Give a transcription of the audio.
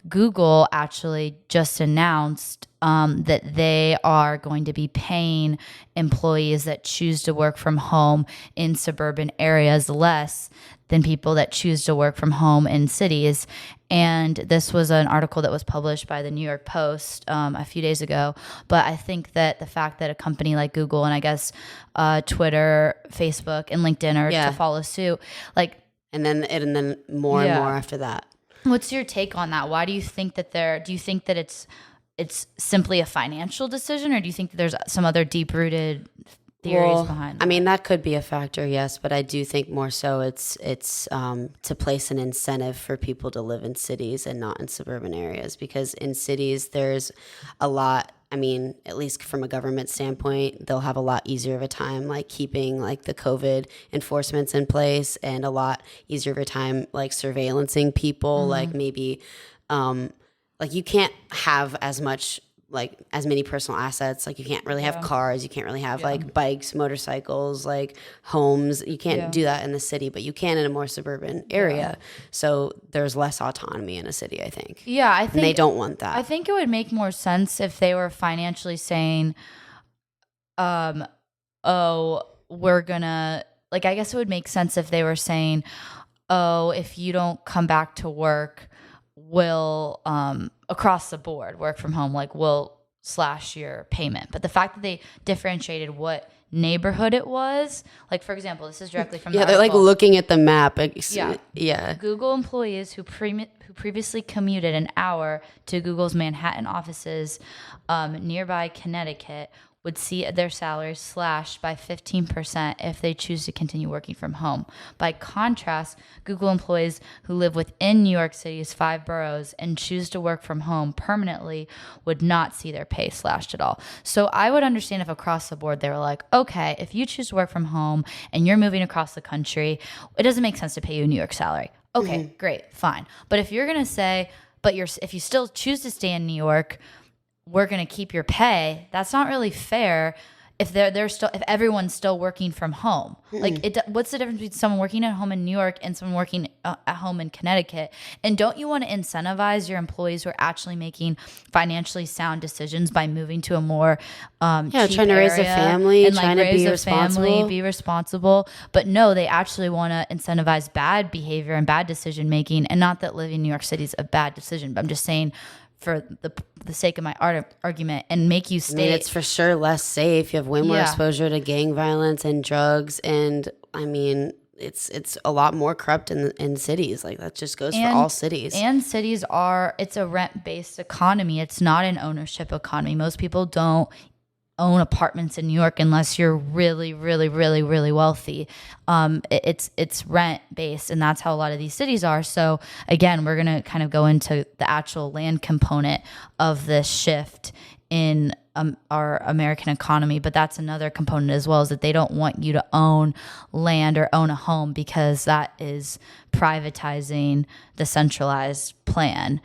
Google actually just announced that they are going to be paying employees that choose to work from home in suburban areas less than people that choose to work from home in cities. And this was an article that was published by the New York Post a few days ago. But I think that the fact that a company like Google and I guess Twitter, Facebook, and LinkedIn are to follow suit, like, and then more and more after that. What's your take on that? Why do you think that do you think that it's simply a financial decision, or do you think that there's some other deep-rooted theories behind that? I mean, that could be a factor, yes, but I do think more so it's to place an incentive for people to live in cities and not in suburban areas, because in cities there's a lot. I mean, at least from a government standpoint, they'll have a lot easier of a time like keeping like the COVID enforcements in place, and a lot easier of a time like surveillancing people. Like maybe like you can't have as much like as many personal assets. Like you can't really have cars, you can't really have like bikes, motorcycles, like homes. You can't do that in the city, but you can in a more suburban area. So there's less autonomy in a city, I think. Yeah, I think and they don't want that. I think it would make more sense if they were financially saying, oh, we're gonna, like, I guess it would make sense if they were saying, oh, if you don't come back to work, we'll across the board work from home, like we'll slash your payment. But the fact that they differentiated what neighborhood it was, like for example, this is directly from the they're like looking at the map. Google employees who previously commuted an hour to Google's Manhattan offices nearby Connecticut would see their salaries slashed by 15% if they choose to continue working from home. By contrast, Google employees who live within New York City's 5 boroughs and choose to work from home permanently would not see their pay slashed at all. So I would understand if across the board they were like, okay, if you choose to work from home and you're moving across the country, it doesn't make sense to pay you a New York salary. Okay, great, fine. But if you're going to say, if you still choose to stay in New York, we're going to keep your pay, that's not really fair if if everyone's still working from home. Like, what's the difference between someone working at home in New York and someone working at home in Connecticut? And don't you want to incentivize your employees who are actually making financially sound decisions by moving to a more cheap trying to raise a family, and trying to be responsible? But no, they actually want to incentivize bad behavior and bad decision making. And not that living in New York City is a bad decision, but I'm just saying, for the sake of my argument, and make you stay. I mean, it's for sure less safe. You have way more exposure to gang violence and drugs, and I mean, it's a lot more corrupt in cities. Like that just goes for all cities. And cities it's a rent-based economy. It's not an ownership economy. Most people don't own apartments in New York unless you're really, really, really, really wealthy. It's rent based, and that's how a lot of these cities are. So again, we're gonna kind of go into the actual land component of this shift in our American economy, but that's another component as well, is that they don't want you to own land or own a home, because that is privatizing the centralized plan.